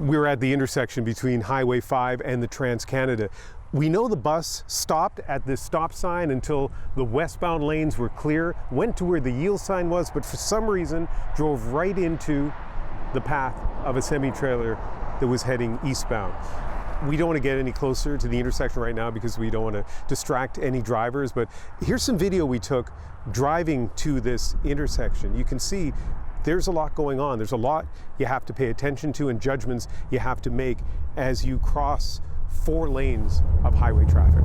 We're at the intersection between Highway 5 and the Trans-Canada. We know the bus stopped at this stop sign until the westbound lanes were clear, went to where the yield sign was, but for some reason drove right into the path of a semi-trailer that was heading eastbound. We don't want to get any closer to the intersection right now because we don't want to distract any drivers, but here's some video we took driving to this intersection. You can see there's a lot going on. There's a lot you have to pay attention to and judgments you have to make as you cross 4 lanes of highway traffic.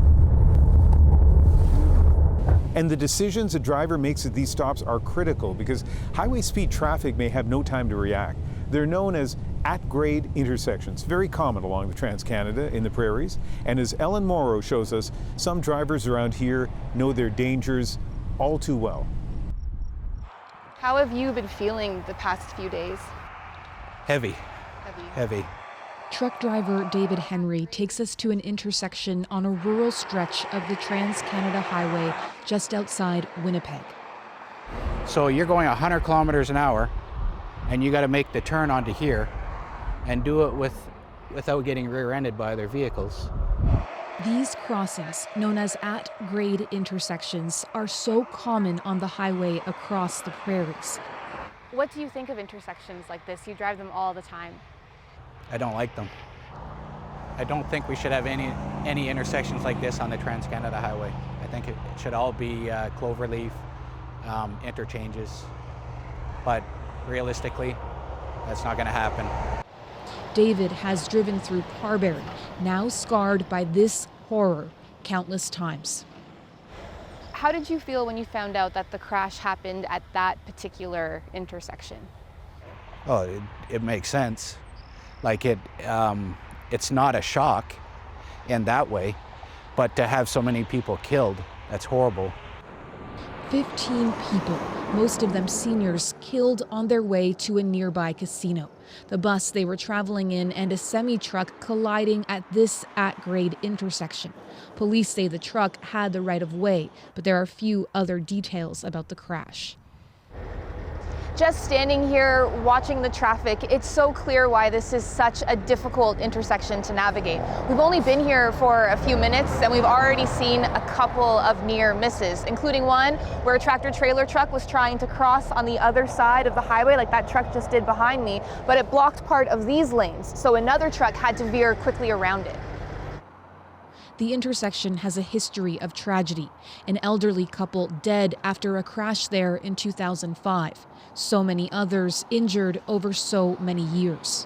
And the decisions a driver makes at these stops are critical because highway speed traffic may have no time to react. They're known as at-grade intersections, very common along the Trans-Canada in the prairies. And as Ellen Morrow shows us, some drivers around here know their dangers all too well. How have you been feeling the past few days? Heavy. Truck driver David Henry takes us to an intersection on a rural stretch of the Trans-Canada Highway just outside Winnipeg. So you're going 100 kilometers an hour and you got to make the turn onto here and do it without getting rear-ended by other vehicles. These crossings, known as at-grade intersections, are so common on the highway across the prairies. What do you think of intersections like this? You drive them all the time. I don't like them. I don't think we should have any intersections like this on the Trans-Canada Highway. I think it should all be cloverleaf interchanges. But realistically, that's not going to happen. David has driven through Carberry, now scarred by this horror countless times. How did you feel when you found out that the crash happened at that particular intersection? Oh, it makes sense. Like it's not a shock in that way, but to have so many people killed, that's horrible. 15 people, most of them seniors, killed on their way to a nearby casino. The bus they were traveling in and a semi-truck colliding at this at-grade intersection. Police say the truck had the right of way, but there are few other details about the crash. Just standing here watching the traffic, it's so clear why this is such a difficult intersection to navigate. We've only been here for a few minutes and we've already seen a couple of near misses, including one where a tractor-trailer truck was trying to cross on the other side of the highway like that truck just did behind me, but it blocked part of these lanes, so another truck had to veer quickly around it. The intersection has a history of tragedy. An elderly couple dead after a crash there in 2005. So many others injured over so many years.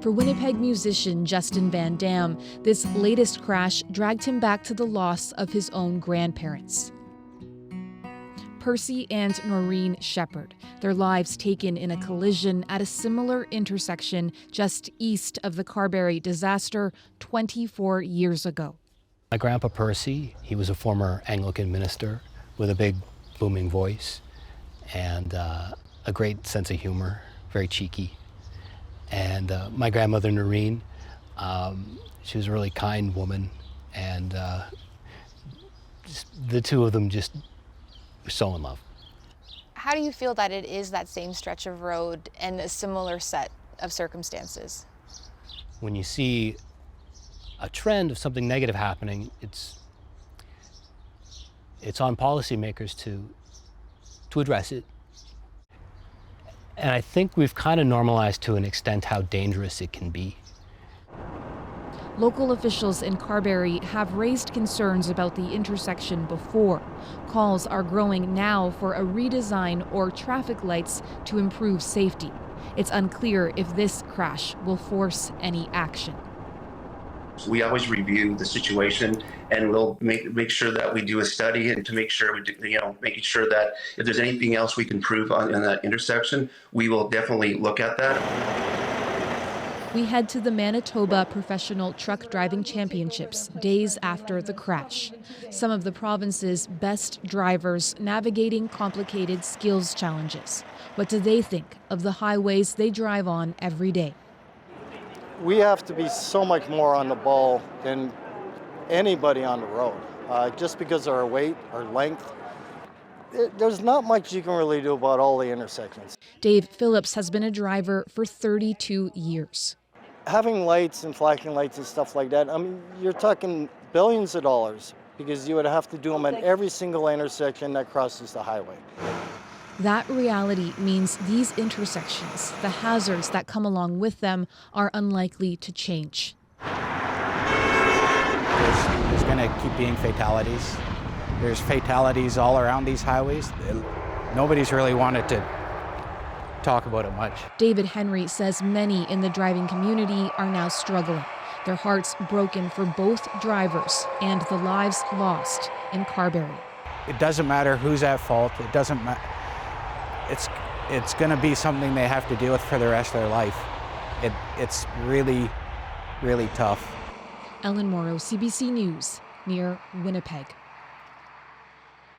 For Winnipeg musician Justin van Damme, this latest crash dragged him back to the loss of his own grandparents. Percy and Noreen Shepherd, their lives taken in a collision at a similar intersection just east of the Carberry disaster 24 years ago. My grandpa Percy, he was a former Anglican minister with a big booming voice and a great sense of humor, very cheeky. And my grandmother Noreen, she was a really kind woman, and the two of them just were so in love. How do you feel that it is that same stretch of road and a similar set of circumstances? When you see a trend of something negative happening, it's on policymakers to address it. And I think we've kind of normalized to an extent how dangerous it can be. Local officials in Carberry have raised concerns about the intersection before. Calls are growing now for a redesign or traffic lights to improve safety. It's unclear if this crash will force any action. We always review the situation, and we'll make sure that we do a study and to make sure we do, making sure that if there's anything else we can prove in that intersection, we will definitely look at that. We head to the Manitoba Professional Truck Driving Championships days after the crash. Some of the province's best drivers navigating complicated skills challenges. What do they think of the highways they drive on every day? We have to be so much more on the ball than anybody on the road. Just because of our weight, our length, There's not much you can really do about all the intersections. Dave Phillips has been a driver for 32 years. Having lights and flashing lights and stuff like that, I mean, you're talking billions of dollars because you would have to do them at every single intersection that crosses the highway. That reality means these intersections, the hazards that come along with them, are unlikely to change. There's going to keep being fatalities. There's fatalities all around these highways. Nobody's really wanted to talk about it much. David Henry says many in the driving community are now struggling, their hearts broken for both drivers and the lives lost in Carberry. It doesn't matter who's at fault. It doesn't matter. It's going to be something they have to deal with for the rest of their life. It's really, really tough. Ellen Morrow, CBC News, near Winnipeg.